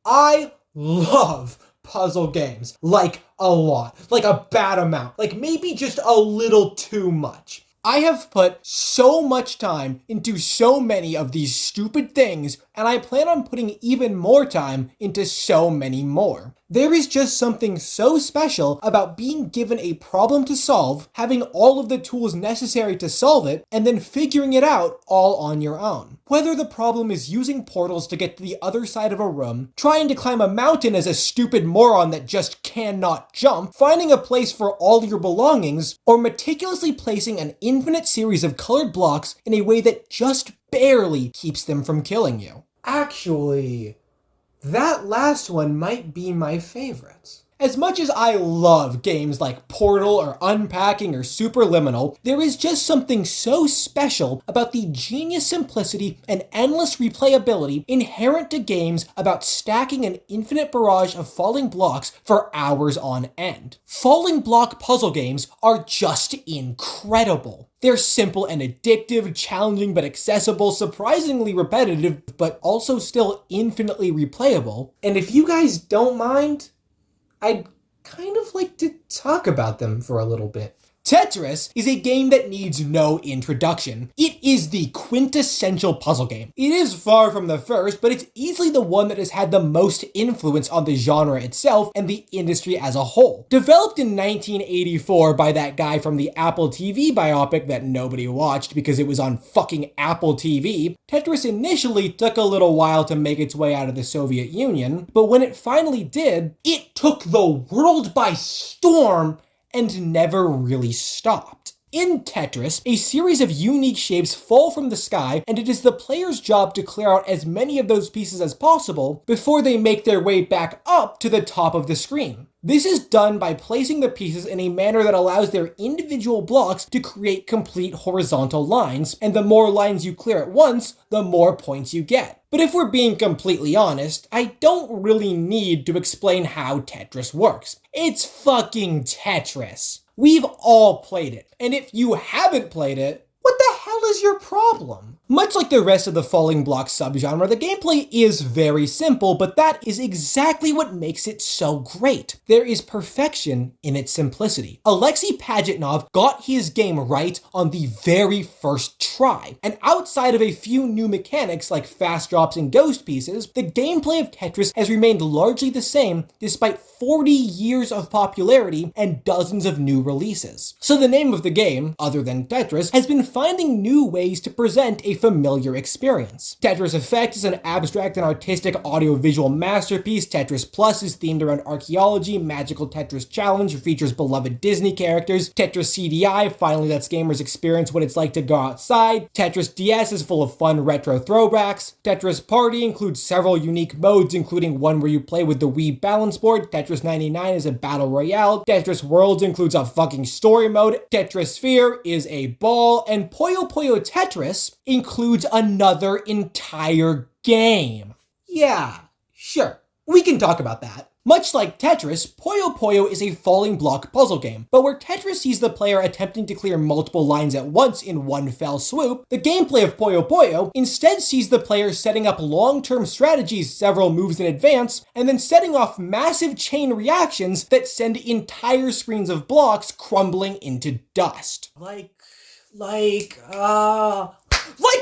I love puzzle games, like a lot, like a bad amount, like maybe just a little too much. I have put so much time into so many of these stupid things, and I plan on putting even more time into so many more. There is just something so special about being given a problem to solve, having all of the tools necessary to solve it, and then figuring it out all on your own. Whether the problem is using portals to get to the other side of a room, trying to climb a mountain as a stupid moron that just cannot jump, finding a place for all your belongings, or meticulously placing an infinite series of colored blocks in a way that just barely keeps them from killing you. Actually, that last one might be my favorite. As much as I love games like Portal or Unpacking or Superliminal, there is just something so special about the genius simplicity and endless replayability inherent to games about stacking an infinite barrage of falling blocks for hours on end. Falling block puzzle games are just incredible. They're simple and addictive, challenging but accessible, surprisingly repetitive, but also still infinitely replayable. And if you guys don't mind, I'd kind of like to talk about them for a little bit. Tetris is a game that needs no introduction. It is the quintessential puzzle game. It is far from the first, but it's easily the one that has had the most influence on the genre itself and the industry as a whole. Developed in 1984 by that guy from the Apple TV biopic that nobody watched because it was on fucking Apple TV, Tetris initially took a little while to make its way out of the Soviet Union, but when it finally did, it took the world by storm and never really stopped. In Tetris, a series of unique shapes fall from the sky, and it is the player's job to clear out as many of those pieces as possible before they make their way back up to the top of the screen. This is done by placing the pieces in a manner that allows their individual blocks to create complete horizontal lines, and the more lines you clear at once, the more points you get. But if we're being completely honest, I don't really need to explain how Tetris works. It's fucking Tetris. We've all played it, and if you haven't played it, what the hell is your problem? Much like the rest of the falling block subgenre, the gameplay is very simple, but that is exactly what makes it so great. There is perfection in its simplicity. Alexi Pajitnov got his game right on the very first try, and outside of a few new mechanics like fast drops and ghost pieces, the gameplay of Tetris has remained largely the same despite 40 years of popularity and dozens of new releases. So the name of the game, other than Tetris, has been finding new ways to present a familiar experience. Tetris Effect is an abstract and artistic audiovisual masterpiece. Tetris Plus is themed around archaeology. Magical Tetris Challenge features beloved Disney characters. Tetris CDI finally lets gamers experience what it's like to go outside. Tetris DS is full of fun retro throwbacks. Tetris Party includes several unique modes, including one where you play with the Wii balance board. Tetris 99 is a battle royale. Tetris Worlds includes a fucking story mode. Tetris Sphere is a ball, and Puyo Puyo Tetris includes another entire game. Yeah, sure, we can talk about that. Much like Tetris, Puyo Puyo is a falling block puzzle game, but where Tetris sees the player attempting to clear multiple lines at once in one fell swoop, the gameplay of Puyo Puyo instead sees the player setting up long-term strategies several moves in advance, and then setting off massive chain reactions that send entire screens of blocks crumbling into dust. Like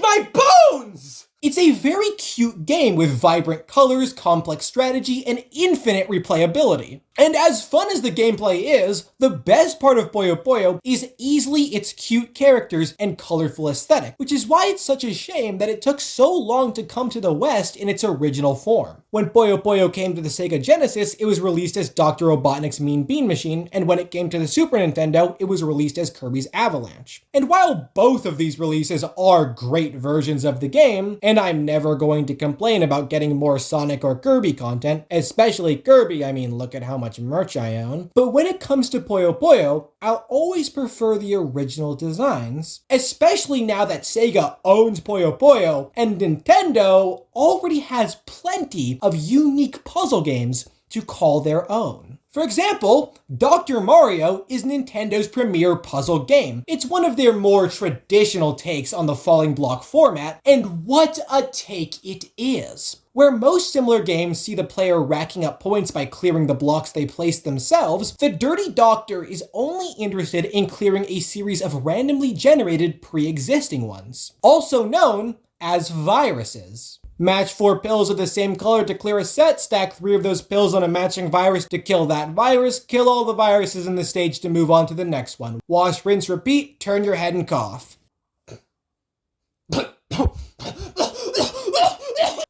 my bones! It's a very cute game with vibrant colors, complex strategy, and infinite replayability. And as fun as the gameplay is, the best part of Puyo Puyo is easily its cute characters and colorful aesthetic, which is why it's such a shame that it took so long to come to the West in its original form. When Puyo Puyo came to the Sega Genesis, it was released as Dr. Robotnik's Mean Bean Machine, and when it came to the Super Nintendo, it was released as Kirby's Avalanche. And while both of these releases are great versions of the game, and I'm never going to complain about getting more Sonic or Kirby content, especially Kirby, I mean, look at how much merch I own. But when it comes to Puyo Puyo, I'll always prefer the original designs, especially now that Sega owns Puyo Puyo and Nintendo already has plenty of unique puzzle games to call their own. For example, Dr. Mario is Nintendo's premier puzzle game. It's one of their more traditional takes on the falling block format, and what a take it is. Where most similar games see the player racking up points by clearing the blocks they place themselves, the Dirty Doctor is only interested in clearing a series of randomly generated pre-existing ones, also known as viruses. Match 4 pills of the same color to clear a set, stack 3 of those pills on a matching virus to kill that virus, kill all the viruses in the stage to move on to the next one. Wash, rinse, repeat, turn your head and cough.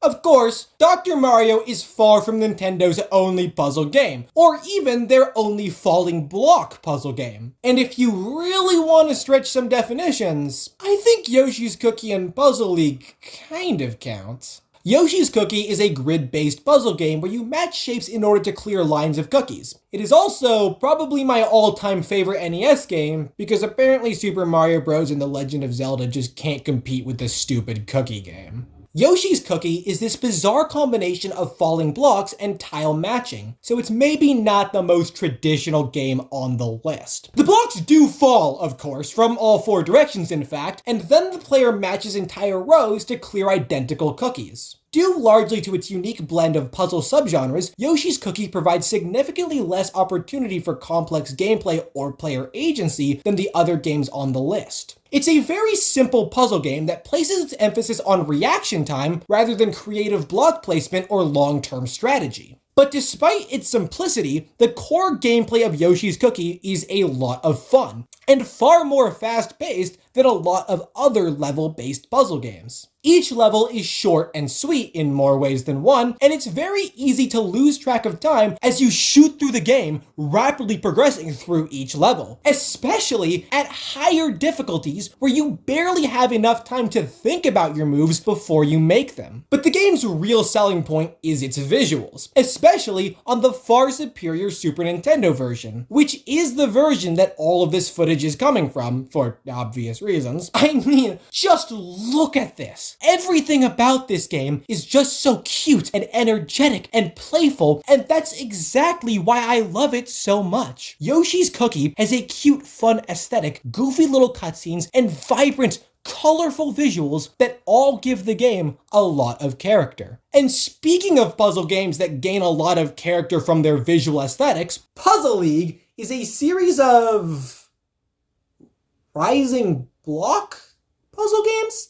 Of course, Dr. Mario is far from Nintendo's only puzzle game, or even their only falling block puzzle game. And if you really want to stretch some definitions, I think Yoshi's Cookie and Puzzle League kind of count. Yoshi's Cookie is a grid-based puzzle game where you match shapes in order to clear lines of cookies. It is also probably my all-time favorite NES game, because apparently Super Mario Bros. And The Legend of Zelda just can't compete with this stupid cookie game. Yoshi's Cookie is this bizarre combination of falling blocks and tile matching, so it's maybe not the most traditional game on the list. The blocks do fall, of course, from all 4 directions in fact, and then the player matches entire rows to clear identical cookies. Due largely to its unique blend of puzzle subgenres, Yoshi's Cookie provides significantly less opportunity for complex gameplay or player agency than the other games on the list. It's a very simple puzzle game that places its emphasis on reaction time rather than creative block placement or long-term strategy. But despite its simplicity, the core gameplay of Yoshi's Cookie is a lot of fun, and far more fast-paced than a lot of other level-based puzzle games. Each level is short and sweet in more ways than one, and it's very easy to lose track of time as you shoot through the game, rapidly progressing through each level, especially at higher difficulties where you barely have enough time to think about your moves before you make them. But the game's real selling point is its visuals, especially on the far superior Super Nintendo version, which is the version that all of this footage is coming from, for obvious reasons. I mean, just look at this. Everything about this game is just so cute and energetic and playful, and that's exactly why I love it so much. Yoshi's Cookie has a cute, fun aesthetic, goofy little cutscenes, and vibrant, colorful visuals that all give the game a lot of character. And speaking of puzzle games that gain a lot of character from their visual aesthetics, Puzzle League is a series of rising block puzzle games,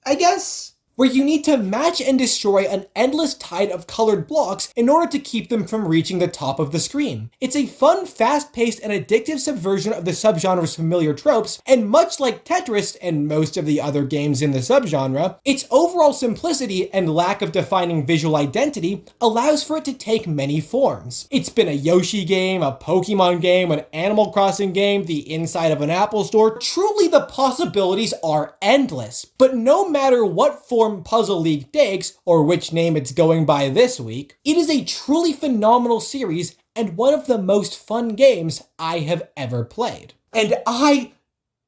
I guess, where you need to match and destroy an endless tide of colored blocks in order to keep them from reaching the top of the screen. It's a fun, fast-paced, and addictive subversion of the subgenre's familiar tropes, and much like Tetris and most of the other games in the subgenre, its overall simplicity and lack of defining visual identity allows for it to take many forms. It's been a Yoshi game, a Pokemon game, an Animal Crossing game, the inside of an Apple store. Truly, the possibilities are endless. But no matter what form Puzzle League takes, or which name it's going by this week, it is a truly phenomenal series and one of the most fun games I have ever played. And I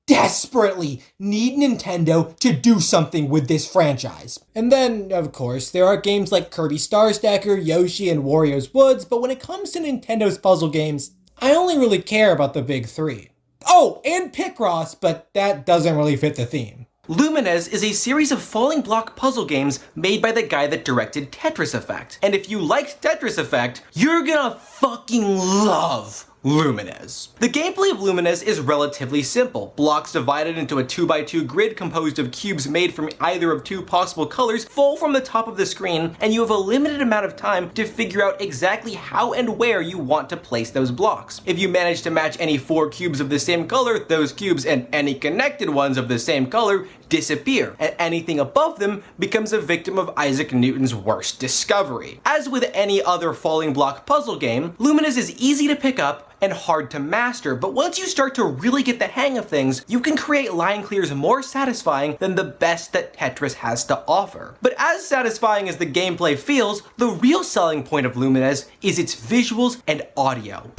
desperately need Nintendo to do something with this franchise. And then, of course, there are games like Kirby Star Stacker, Yoshi, and Wario's Woods, but when it comes to Nintendo's puzzle games, I only really care about the big 3. Oh, and Picross, but that doesn't really fit the theme. Lumines is a series of falling block puzzle games made by the guy that directed Tetris Effect. And if you liked Tetris Effect, you're gonna fucking love Lumines. The gameplay of Lumines is relatively simple. Blocks divided into a 2x2 grid composed of cubes made from either of 2 possible colors fall from the top of the screen, and you have a limited amount of time to figure out exactly how and where you want to place those blocks. If you manage to match any 4 cubes of the same color, those cubes and any connected ones of the same color disappear, and anything above them becomes a victim of Isaac Newton's worst discovery. As with any other falling block puzzle game, Lumines is easy to pick up and hard to master, but once you start to really get the hang of things, you can create line clears more satisfying than the best that Tetris has to offer. But as satisfying as the gameplay feels, the real selling point of Lumines is its visuals and audio.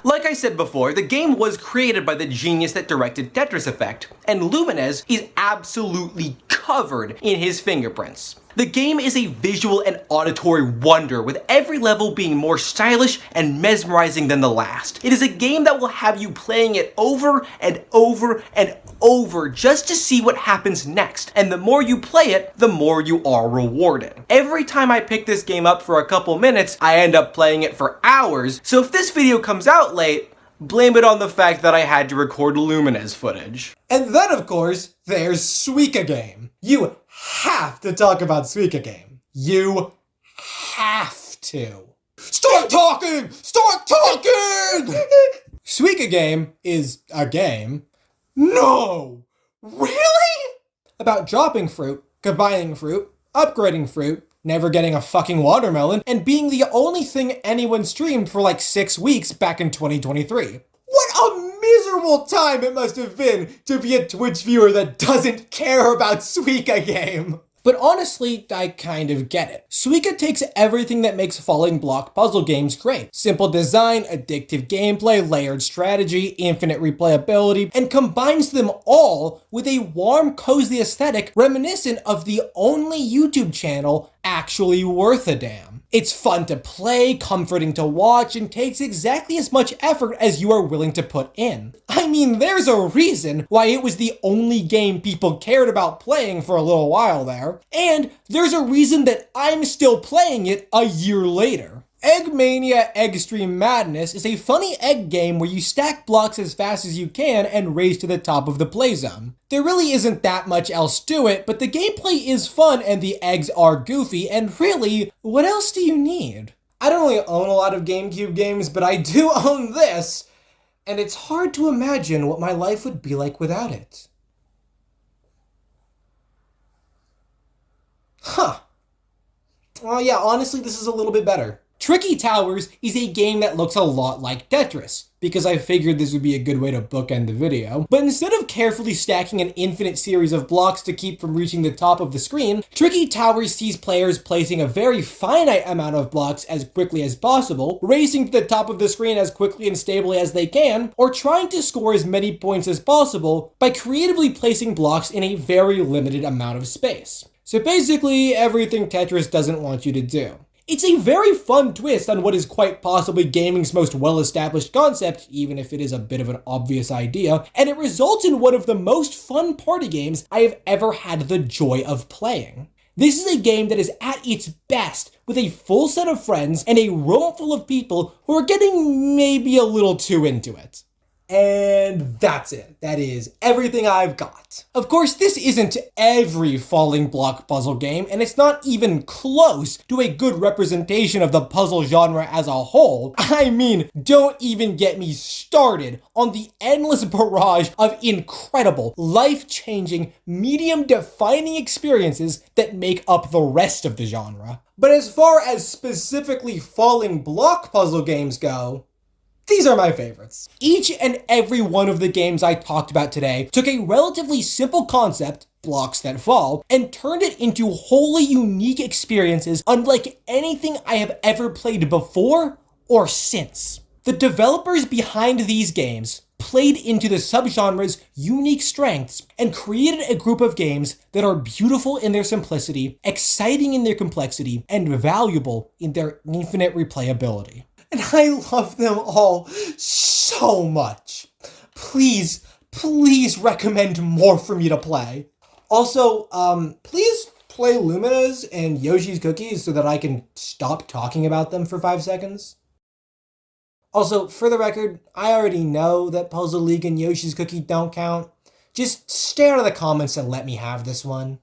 Like I said before, the game was created by the genius that directed Tetris Effect, and Lumines is absolutely covered in his fingerprints. The game is a visual and auditory wonder, with every level being more stylish and mesmerizing than the last. It is a game that will have you playing it over and over and over just to see what happens next, and the more you play it, the more you are rewarded. Every time I pick this game up for a couple minutes, I end up playing it for hours, so if this video comes out late, blame it on the fact that I had to record Lumines footage. And then, of course, there's Suika Game. You have to talk about Suika Game. You have to. Start talking! Start talking! Suika Game is a game. No! Really? About dropping fruit, combining fruit, upgrading fruit, never getting a fucking watermelon, and being the only thing anyone streamed for like 6 weeks back in 2023. What a miserable time it must have been to be a Twitch viewer that doesn't care about Suika Game. But honestly, I kind of get it. Suika takes everything that makes falling block puzzle games great. Simple design, addictive gameplay, layered strategy, infinite replayability, and combines them all with a warm, cozy aesthetic reminiscent of the only YouTube channel actually worth a damn. It's fun to play, comforting to watch, and takes exactly as much effort as you are willing to put in. I mean, there's a reason why it was the only game people cared about playing for a little while there, and there's a reason that I'm still playing it a year later. Egg Mania Eggstreme Madness is a funny egg game where you stack blocks as fast as you can and race to the top of the play zone. There really isn't that much else to it, but the gameplay is fun and the eggs are goofy, and really, what else do you need? I don't really own a lot of GameCube games, but I do own this, and it's hard to imagine what my life would be like without it. Huh. Well, yeah, honestly, this is a little bit better. Tricky Towers is a game that looks a lot like Tetris, because I figured this would be a good way to bookend the video. But instead of carefully stacking an infinite series of blocks to keep from reaching the top of the screen, Tricky Towers sees players placing a very finite amount of blocks as quickly as possible, racing to the top of the screen as quickly and stably as they can, or trying to score as many points as possible by creatively placing blocks in a very limited amount of space. So basically, everything Tetris doesn't want you to do. It's a very fun twist on what is quite possibly gaming's most well-established concept, even if it is a bit of an obvious idea, and it results in one of the most fun party games I have ever had the joy of playing. This is a game that is at its best with a full set of friends and a room full of people who are getting maybe a little too into it. And that's it. That is everything I've got. Of course, this isn't every falling block puzzle game, and it's not even close to a good representation of the puzzle genre as a whole. I mean, don't even get me started on the endless barrage of incredible, life-changing, medium-defining experiences that make up the rest of the genre. But as far as specifically falling block puzzle games go, these are my favorites. Each and every one of the games I talked about today took a relatively simple concept, blocks that fall, and turned it into wholly unique experiences unlike anything I have ever played before or since. The developers behind these games played into the subgenre's unique strengths and created a group of games that are beautiful in their simplicity, exciting in their complexity, and valuable in their infinite replayability. And I love them all so much. Please, please recommend more for me to play. Also, please play Lumines and Yoshi's Cookies so that I can stop talking about them for 5 seconds. Also, for the record, I already know that Puzzle League and Yoshi's Cookie don't count. Just stay out of the comments and let me have this one.